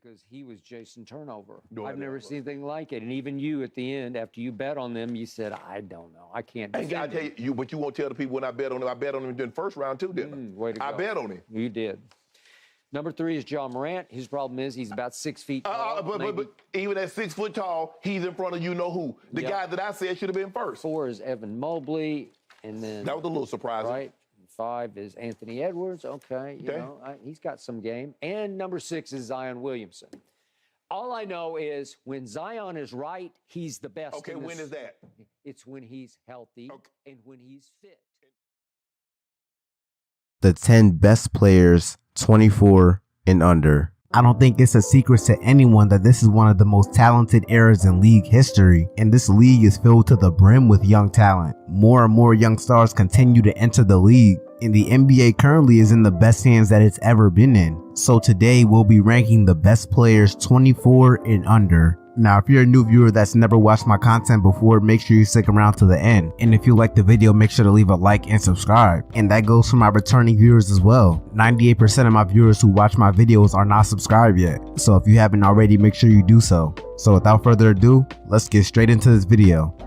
because he was Jason Turnover. No, I've never seen anything like it. And even you at the end, after you bet on them, you said, I don't know. I can't And I tell you, but you won't tell the people when I bet on him. I bet on him in the first round too, didn't I? Way to go. I bet on him. You did. Number 3 is John Morant. His problem is he's about 6 feet tall. But even at 6 foot tall, he's in front of you-know-who. The guy that I said should have been first. 4 is Evan Mobley. And then that was a little surprising. Right. 5 is Anthony Edwards. Okay. You know, he's got some game. And number 6 is Zion Williamson. All I know is when Zion is right, he's the best. Okay, when is that? It's when he's healthy and when he's fit. The 10 best players 24 and under. I don't think it's a secret to anyone that this is one of the most talented eras in league history, and this league is filled to the brim with young talent. More and more young stars continue to enter the league, and the NBA currently is in the best hands that it's ever been in. So today we'll be ranking the best players 24 and under. Now, if you're a new viewer that's never watched my content before, make sure you stick around to the end. And if you like the video, make sure to leave a like and subscribe. And that goes for my returning viewers as well. 98% of my viewers who watch my videos are not subscribed yet. So if you haven't already, make sure you do so. So without further ado, let's get straight into this video.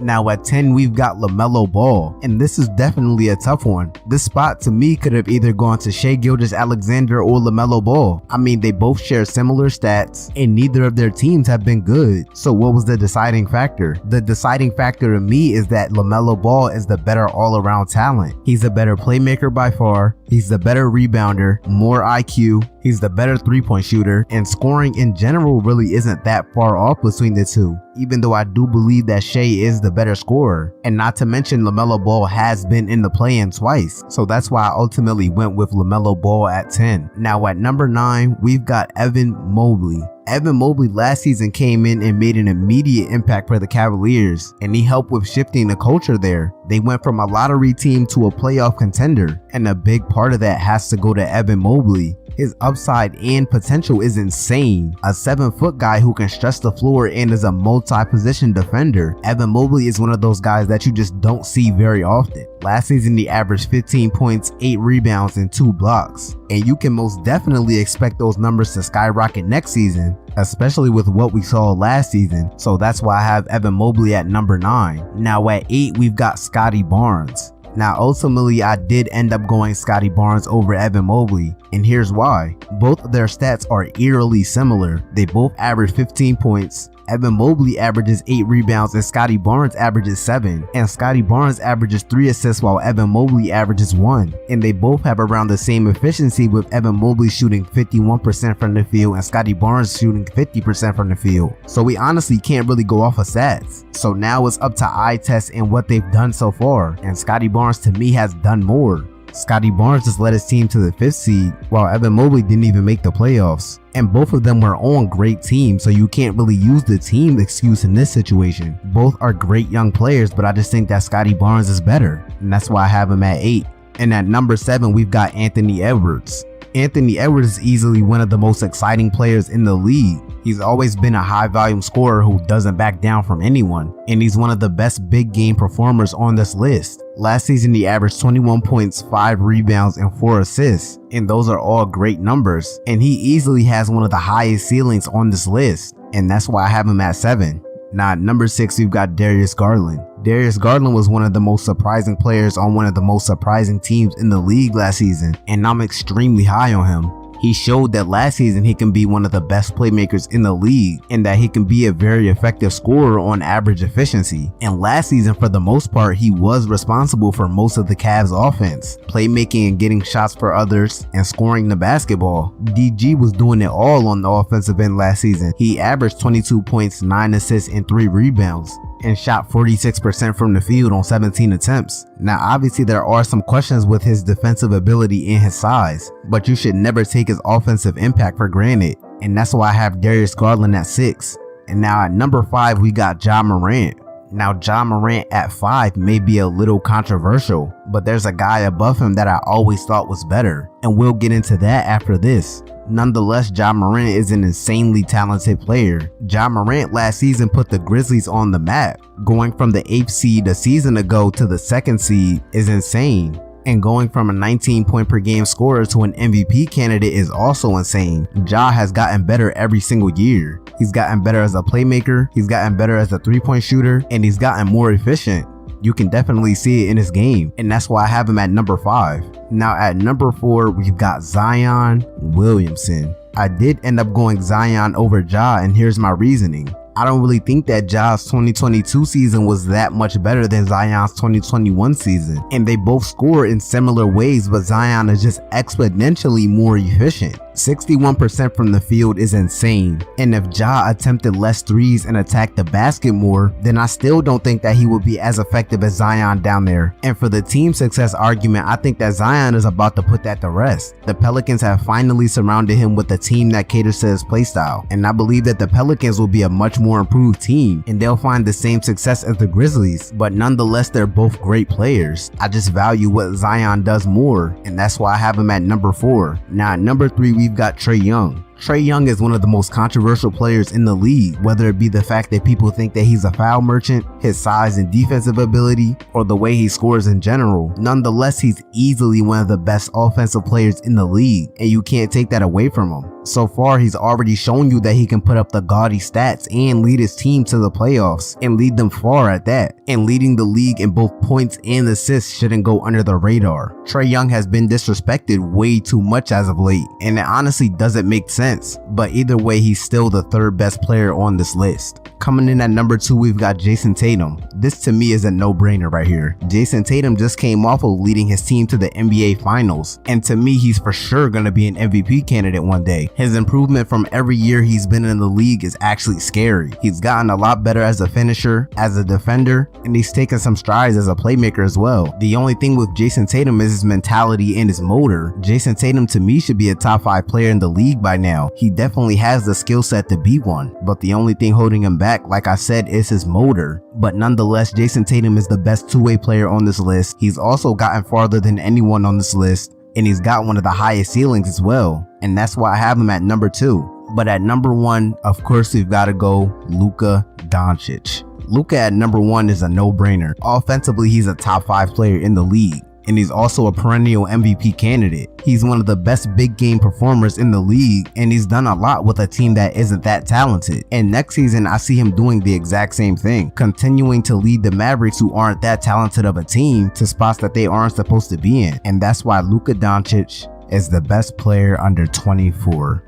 Now at 10, we've got LaMelo Ball, and this is definitely a tough one. This spot to me could have either gone to Shai Gilgeous-Alexander or LaMelo Ball. I mean, they both share similar stats, and neither of their teams have been good. So what was the deciding factor? The deciding factor to me is that LaMelo Ball is the better all-around talent. He's a better playmaker by far, he's the better rebounder, more IQ, he's the better three-point shooter, and scoring in general really isn't that far off between the two, even though I do believe that Shai is the better scorer. And not to mention LaMelo Ball has been in the play-in twice, so that's why I ultimately went with LaMelo Ball at 10. Now at number 9, we've got Evan Mobley. Evan Mobley last season came in and made an immediate impact for the Cavaliers, and he helped with shifting the culture there. They went from a lottery team to a playoff contender, and a big part of that has to go to Evan Mobley. His upside and potential is insane. A 7-foot guy who can stretch the floor and is a multi-position defender. Evan Mobley is one of those guys that you just don't see very often. Last season he averaged 15 points, 8 rebounds, and 2 blocks. And you can most definitely expect those numbers to skyrocket next season, especially with what we saw last season. So that's why I have Evan Mobley at number 9. Now at 8, we've got Scottie Barnes. Now ultimately I did end up going Scottie Barnes over Evan Mobley, and here's why. Both of their stats are eerily similar. They both average 15 points. Evan Mobley averages 8 rebounds and Scottie Barnes averages 7. And Scottie Barnes averages 3 assists while Evan Mobley averages 1. And they both have around the same efficiency, with Evan Mobley shooting 51% from the field and Scottie Barnes shooting 50% from the field. So we honestly can't really go off of stats. So now it's up to eye test and what they've done so far. And Scottie Barnes to me has done more. Scottie Barnes just led his team to the 5th seed, while Evan Mobley didn't even make the playoffs. And both of them were on great teams, so you can't really use the team excuse in this situation. Both are great young players, but I just think that Scottie Barnes is better, and that's why I have him at 8. And at number 7, we've got Anthony Edwards. Anthony Edwards is easily one of the most exciting players in the league. He's always been a high volume scorer who doesn't back down from anyone, and he's one of the best big game performers on this list. Last season he averaged 21 points, 5 rebounds, and 4 assists, and those are all great numbers, and he easily has one of the highest ceilings on this list, and that's why I have him at 7. Now at number 6, we've got Darius Garland. Darius Garland was one of the most surprising players on one of the most surprising teams in the league last season, and I'm extremely high on him. He showed that last season he can be one of the best playmakers in the league, and that he can be a very effective scorer on average efficiency. And last season, for the most part, he was responsible for most of the Cavs offense, playmaking and getting shots for others, and scoring the basketball. DG was doing it all on the offensive end last season. He averaged 22 points, 9 assists, and 3 rebounds, and shot 46% from the field on 17 attempts. Now obviously there are some questions with his defensive ability and his size, but you should never take his offensive impact for granted, and that's why I have Darius Garland at 6. And now at number 5, we got Ja Morant. Now Ja Morant at 5 may be a little controversial, but there's a guy above him that I always thought was better, and we'll get into that after this. Nonetheless, Ja Morant is an insanely talented player. Ja Morant last season put the Grizzlies on the map. Going from the 8th seed a season ago to the 2nd seed is insane. And going from a 19 point per game scorer to an MVP candidate is also insane. Ja has gotten better every single year. He's gotten better as a playmaker, he's gotten better as a 3-point shooter, and he's gotten more efficient. You can definitely see it in his game, and that's why I have him at number 5. Now at number 4, we've got Zion Williamson. I did end up going Zion over Ja, and here's my reasoning. I don't really think that Ja's 2022 season was that much better than Zion's 2021 season, and they both score in similar ways, but Zion is just exponentially more efficient. 61% from the field is insane, and if Ja attempted less threes and attacked the basket more, then I still don't think that he would be as effective as Zion down there. And for the team success argument, I think that Zion is about to put that to rest. The Pelicans have finally surrounded him with a team that caters to his playstyle, and I believe that the Pelicans will be a much more improved team, and they'll find the same success as the Grizzlies, but nonetheless they're both great players. I just value what Zion does more, and that's why I have him at number 4. Now at number 3, we've got Trae Young. Trae Young is one of the most controversial players in the league, whether it be the fact that people think that he's a foul merchant, his size and defensive ability, or the way he scores in general. Nonetheless, he's easily one of the best offensive players in the league, and you can't take that away from him. So far, he's already shown you that he can put up the gaudy stats and lead his team to the playoffs, and lead them far at that. And leading the league in both points and assists shouldn't go under the radar. Trae Young has been disrespected way too much as of late, and it honestly doesn't make sense. But either way, he's still the 3rd best player on this list. Coming in at number 2, we've got Jason Tatum. This to me is a no-brainer right here. Jason Tatum just came off of leading his team to the NBA Finals, and to me, he's for sure gonna be an MVP candidate one day. His improvement from every year he's been in the league is actually scary. He's gotten a lot better as a finisher, as a defender, and he's taken some strides as a playmaker as well. The only thing with Jason Tatum is his mentality and his motor. Jason Tatum to me should be a top 5 player in the league by now. He definitely has the skill set to be one, but the only thing holding him back, like I said, is his motor. But nonetheless, Jason Tatum is the best 2-way player on this list. He's also gotten farther than anyone on this list, and he's got one of the highest ceilings as well, and that's why I have him at number 2. But at number 1, of course, we've got to go Luka Doncic. Luka at number 1 is a no-brainer. Offensively, he's a top 5 player in the league, and he's also a perennial MVP candidate. He's one of the best big game performers in the league, and he's done a lot with a team that isn't that talented. And next season, I see him doing the exact same thing, continuing to lead the Mavericks, who aren't that talented of a team, to spots that they aren't supposed to be in. And that's why Luka Doncic is the best player under 24.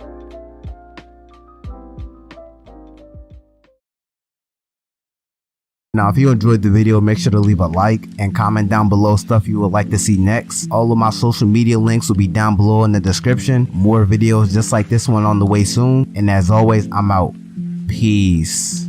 Now, if you enjoyed the video, make sure to leave a like and comment down below stuff you would like to see next. All of my social media links will be down below in the description. More videos just like this one on the way soon. And as always, I'm out. Peace.